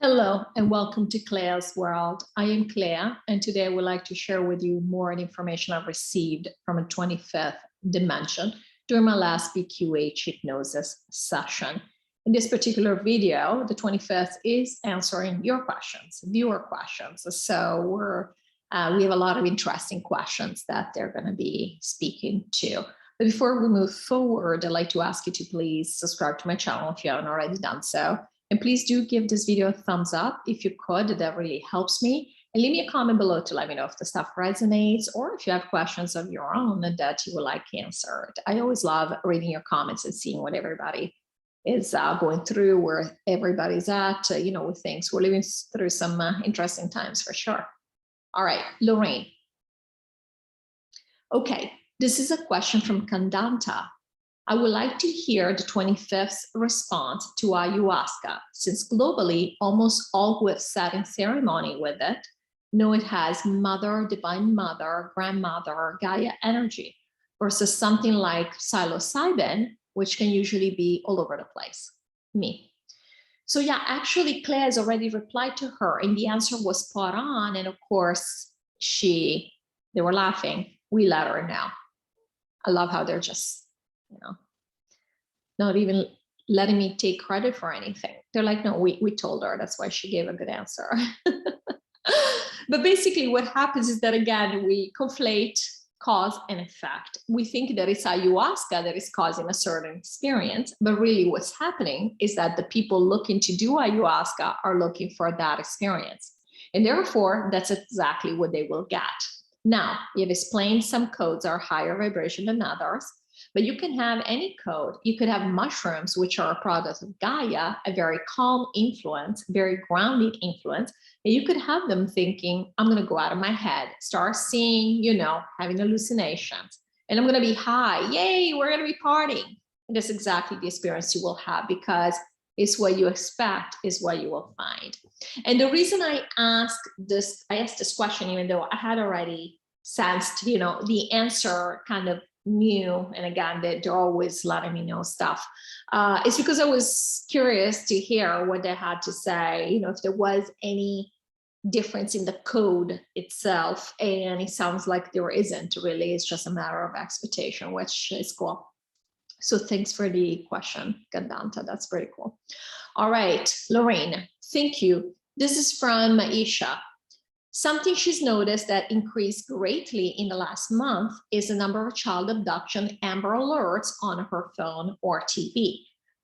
Hello and welcome to CLEA'S World. I am Clea, and today I would like to share with you more information I've received from a 25th dimension during my last qhht hypnosis session. In this particular video, the 25th is answering your questions, viewer questions. So we have a lot of interesting questions that they're going to be speaking to. But before we move forward, I'd like to ask you to please subscribe to my channel if you haven't already done so. And please do give this video a thumbs up if you could, that really helps me. And leave me a comment below to let me know if the stuff resonates or if you have questions of your own that you would like answered. I always love reading your comments and seeing what everybody is going through, where everybody's at, with things. We're living through some interesting times for sure. All right, Lorraine. Okay, this is a question from Kandanta. I would like to hear the 25th response to ayahuasca, since globally, almost all who have sat in ceremony with it know it has mother, divine mother, grandmother, Gaia energy, versus something like psilocybin, which can usually be all over the place, me. So yeah, actually Claire has already replied to her and the answer was spot on. And of course, they were laughing. We let her know. I love how they're just, not even letting me take credit for anything. They're like, no, we told her. That's why she gave a good answer. But basically what happens is that, again, we conflate cause and effect. We think that it's ayahuasca that is causing a certain experience, but really what's happening is that the people looking to do ayahuasca are looking for that experience. And therefore, that's exactly what they will get. Now, you've explained some codes are higher vibration than others. But you can have any code. You could have mushrooms, which are a product of Gaia, a very calm influence, very grounded influence. And you could have them thinking, I'm going to go out of my head, start seeing, having hallucinations, and I'm going to be high. Yay, we're going to be partying. And that's exactly the experience you will have, because it's what you expect is what you will find. And the reason I asked this question, even though I had already sensed, the answer kind of new, and again, they're always letting me know stuff. It's because I was curious to hear what they had to say, if there was any difference in the code itself, and it sounds like there isn't really. It's just a matter of expectation, which is cool. So thanks for the question, Gandanta. That's pretty cool. All right, Lorraine, thank you. This is from Isha. Something she's noticed that increased greatly in the last month is the number of child abduction Amber Alerts on her phone or TV.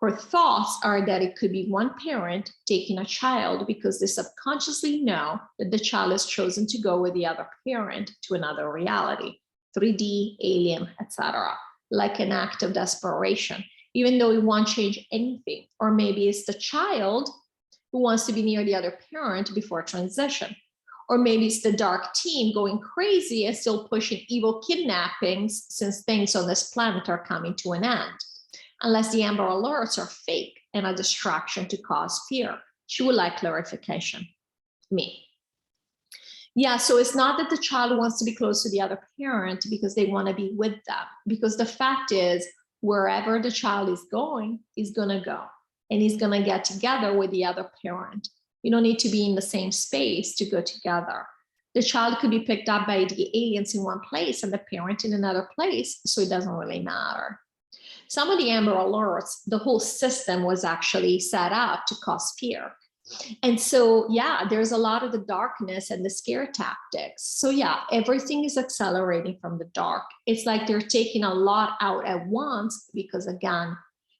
Her thoughts are that it could be one parent taking a child because they subconsciously know that the child has chosen to go with the other parent to another reality, 3D, alien, etc., like an act of desperation, even though it won't change anything. Or maybe it's the child who wants to be near the other parent before transition. Or maybe it's the dark team going crazy and still pushing evil kidnappings, since things on this planet are coming to an end. Unless the Amber Alerts are fake and a distraction to cause fear. She would like clarification. Me. Yeah, so it's not that the child wants to be close to the other parent because they want to be with them. Because the fact is, wherever the child is going, he's going to go. And he's going to get together with the other parent. You don't need to be in the same space to go together. The child could be picked up by the aliens in one place and the parent in another place, so it doesn't really matter. Some of the Amber Alerts, the whole system was actually set up to cause fear. And so, yeah, there's a lot of the darkness and the scare tactics. So yeah, everything is accelerating from the dark. It's like they're taking a lot out at once because, again,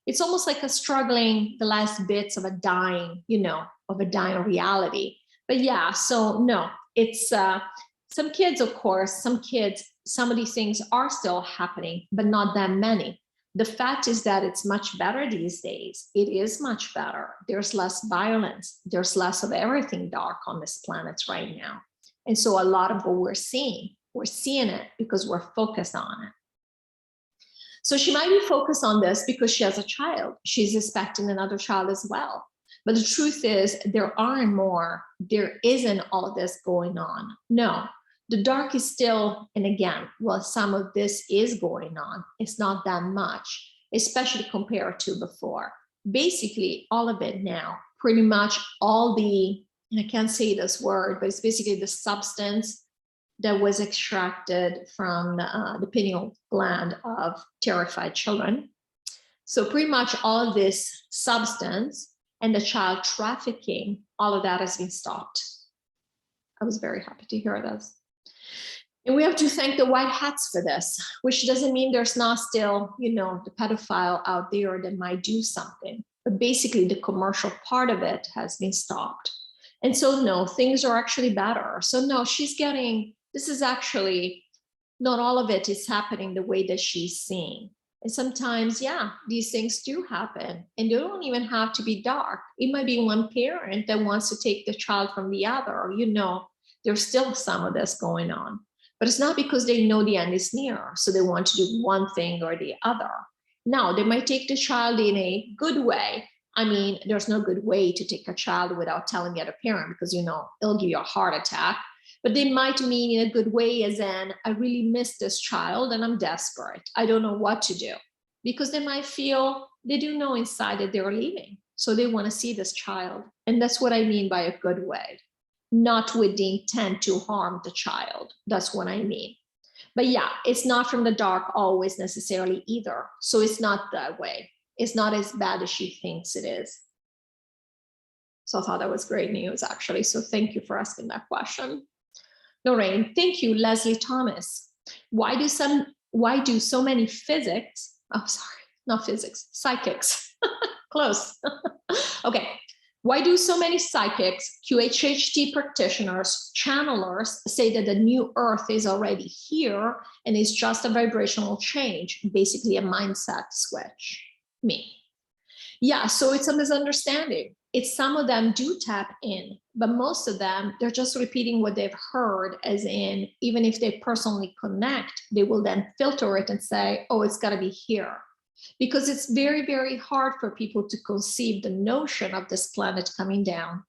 it's almost like the last bits of a dying, of a dying reality. But yeah, so no, it's some kids, of course, some of these things are still happening, but not that many. The fact is that it's much better these days. It is much better. There's less violence. There's less of everything dark on this planet right now. And so a lot of what we're seeing it because we're focused on it. So she might be focused on this because she has a child. She's expecting another child as well. But the truth is there isn't all of this going on. No, the dark is still, and again, well, some of this is going on. It's not that much, especially compared to before. Basically, all of it now pretty much all the, and I can't say this word, but it's basically the substance that was extracted from the pineal gland of terrified children. So pretty much all of this substance and the child trafficking, all of that has been stopped. I was very happy to hear this. And we have to thank the white hats for this, which doesn't mean there's not still, you know, the pedophile out there that might do something. But basically the commercial part of it has been stopped. And so no, things are actually better. So no, she's getting, this is actually, not all of it is happening the way that she's seeing. And sometimes, yeah, these things do happen, and they don't even have to be dark. It might be one parent that wants to take the child from the other, or, you know, there's still some of this going on. But it's not because they know the end is near, so they want to do one thing or the other. Now, they might take the child in a good way. I mean, there's no good way to take a child without telling the other parent, because, you know, it'll give you a heart attack. But they might mean in a good way, as in, I really miss this child and I'm desperate. I don't know what to do. Because they might feel, they do know inside that they're leaving. So they want to see this child. And that's what I mean by a good way. Not with the intent to harm the child. That's what I mean. But yeah, it's not from the dark always necessarily either. So it's not that way. It's not as bad as she thinks it is. So I thought that was great news, actually. So thank you for asking that question. Lorraine, thank you. Leslie Thomas. Why do so many physics, oh, sorry, not physics, psychics, close. Okay. Why do so many psychics, qhht practitioners, channelers say that the new earth is already here and is just a vibrational change, basically a mindset switch? Me. Yeah, so it's a misunderstanding. It's some of them do tap in, but most of them, they're just repeating what they've heard, as in, even if they personally connect, they will then filter it and say, oh, it's gotta be here. Because it's very, very hard for people to conceive the notion of this planet coming down.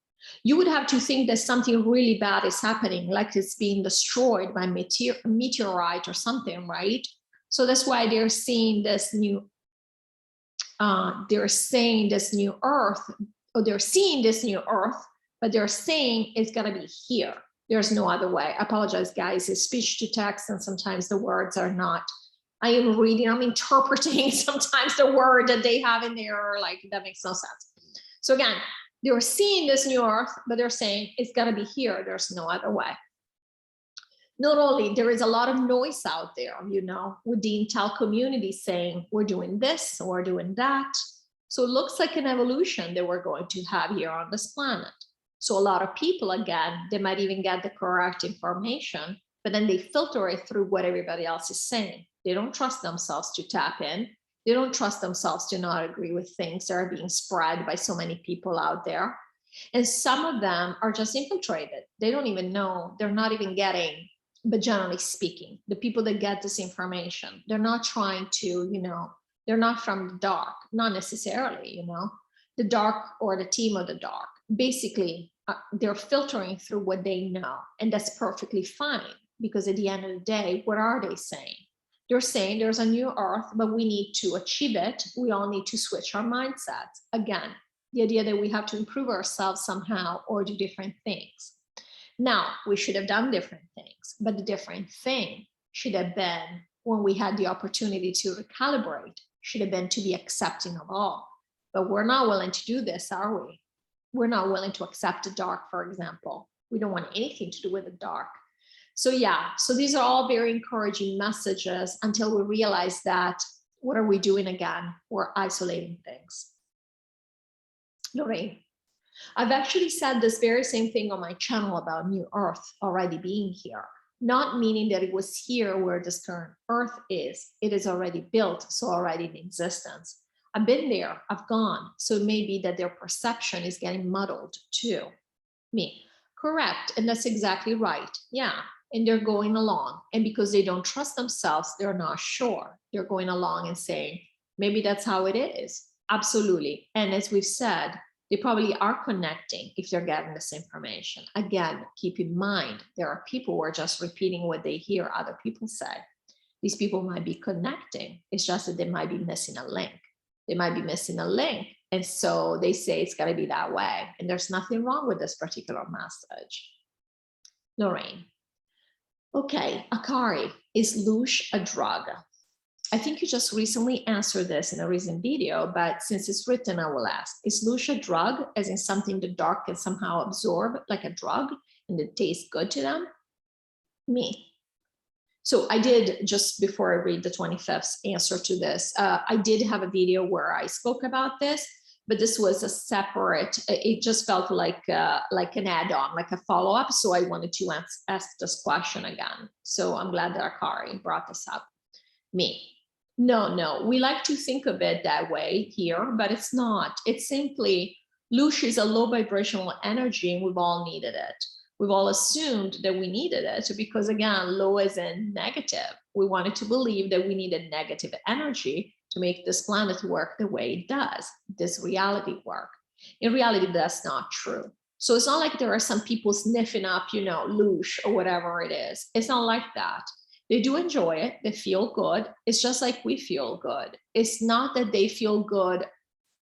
You would have to think that something really bad is happening, like it's being destroyed by a meteorite or something, right? So that's why they're seeing this new, they're saying this new earth, or they're seeing this new earth, but they're saying it's gonna be here. There's no other way. I apologize, guys, it's speech to text, and sometimes the words are not, I am reading, I'm interpreting sometimes the word that they have in there, like that makes no sense. So again, they're seeing this new earth, but they're saying it's gotta be here, there's no other way. Not only, there is a lot of noise out there, you know, with the intel community saying, we're doing this, we're doing that. So it looks like an evolution that we're going to have here on this planet. So a lot of people, again, they might even get the correct information, but then they filter it through what everybody else is saying. They don't trust themselves to tap in. They don't trust themselves to not agree with things that are being spread by so many people out there. And some of them are just infiltrated. They don't even know, they're not even getting, but generally speaking, the people that get this information, they're not trying to, you know, they're not from the dark, not necessarily, you know, the dark or the team of the dark. Basically, they're filtering through what they know, and that's perfectly fine, because at the end of the day, what are they saying? They're saying there's a new earth, but we need to achieve it. We all need to switch our mindsets. Again, the idea that we have to improve ourselves somehow or do different things. Now, we should have done different things, but the different thing should have been, when we had the opportunity to recalibrate, should have been to be accepting of all. But we're not willing to do this, are we? We're not willing to accept the dark, for example. We don't want anything to do with the dark. So yeah, so these are all very encouraging messages until we realize that, what are we doing again? We're isolating things. Lorraine, I've actually said this very same thing on my channel about New Earth already being here, not meaning that it was here where this current Earth is. It is already built, so already in existence. I've been there, I've gone, so it may be that their perception is getting muddled too. Me, correct, and that's exactly right, yeah. And they're going along, and because they don't trust themselves, they're not sure. They're going along and saying, maybe that's how it is. Absolutely. And as we've said, they probably are connecting if they're getting this information. Again, keep in mind, there are people who are just repeating what they hear other people say. These people might be connecting. It's just that they might be missing a link. They might be missing a link. And so they say it's got to be that way. And there's nothing wrong with this particular message. Lorraine. Okay, Akari, is LOOSH a drug? I think you just recently answered this in a recent video, but since it's written, I will ask, is LOOSH a drug, as in something the dark can somehow absorb like a drug and it tastes good to them? Me. So I did, just before I read the 25th answer to this, I did have a video where I spoke about this, but this was a separate, it just felt like an add-on, like a follow-up. So I wanted to ask this question again. So I'm glad that Akari brought this up. Me. No, we like to think of it that way here, but it's not. It's simply, LOOSH is a low vibrational energy and we've all needed it. We've all assumed that we needed it because, again, low is in negative. We wanted to believe that we needed negative energy to make this planet work the way it does, this reality work. In reality, that's not true. So it's not like there are some people sniffing up, LOOSH or whatever it is. It's not like that. They do enjoy it. They feel good. It's just like we feel good. It's not that they feel good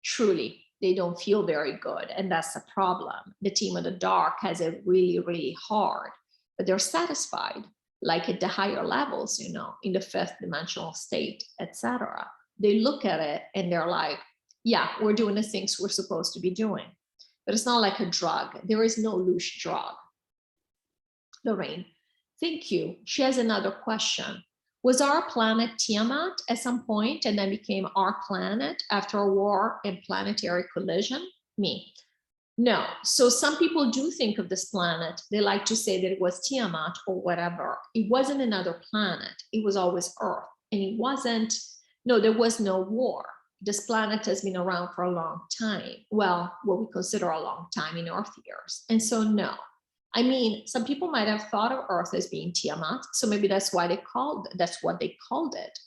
truly. They don't feel very good. And that's the problem. The team of the dark has it really, really hard, but they're satisfied, like at the higher levels, in the fifth dimensional state, etc. They look at it and they're like, yeah, we're doing the things we're supposed to be doing. But it's not like a drug. There is no LOOSH drug. Lorraine. Thank you. She has another question. Was our planet Tiamat at some point and then became our planet after a war and planetary collision? Me. No. So some people do think of this planet. They like to say that it was Tiamat or whatever. It wasn't another planet. It was always Earth. And it wasn't, no, there was no war. This planet has been around for a long time. Well, what we consider a long time in Earth years. And so no. I mean, some people might have thought of Earth as being Tiamat, so maybe that's what they called it.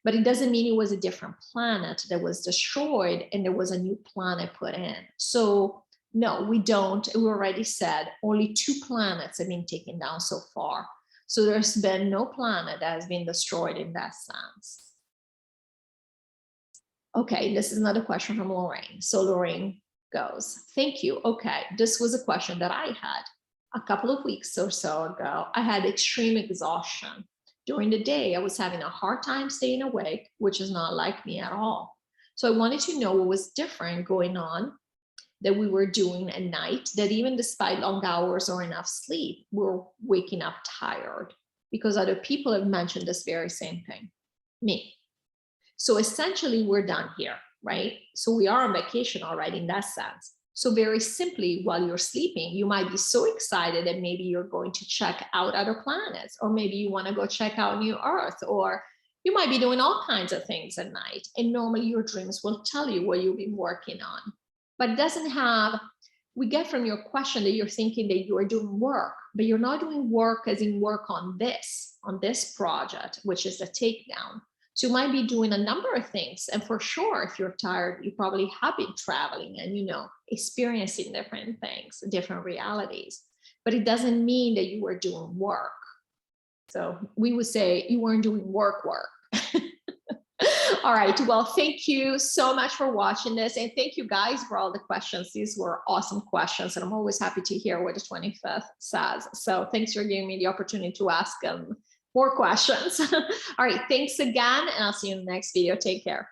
But it doesn't mean it was a different planet that was destroyed and there was a new planet put in. So no, we don't. We already said only 2 planets have been taken down so far. So there's been no planet that has been destroyed in that sense. Okay, this is another question from Lorraine. So Lorraine goes, thank you. Okay, this was a question that I had. A couple of weeks or so ago, I had extreme exhaustion. During the day, I was having a hard time staying awake, which is not like me at all. So I wanted to know what was different going on that we were doing at night, that even despite long hours or enough sleep, we're waking up tired, because other people have mentioned this very same thing. Me. So essentially, we're done here, right? So we are on vacation already in that sense. So very simply, while you're sleeping, you might be so excited that maybe you're going to check out other planets, or maybe you want to go check out New Earth, or you might be doing all kinds of things at night. And normally your dreams will tell you what you've been working on. But it doesn't have, we get from your question that you're thinking that you are doing work, but you're not doing work as in work on this project, which is the takedown. So you might be doing a number of things. And for sure, if you're tired, you probably have been traveling and, experiencing different things, different realities. But it doesn't mean that you were doing work. So we would say you weren't doing work. All right. Well, thank you so much for watching this. And thank you guys for all the questions. These were awesome questions. And I'm always happy to hear what the 25th says. So thanks for giving me the opportunity to ask more questions. All right. Thanks again. And I'll see you in the next video. Take care.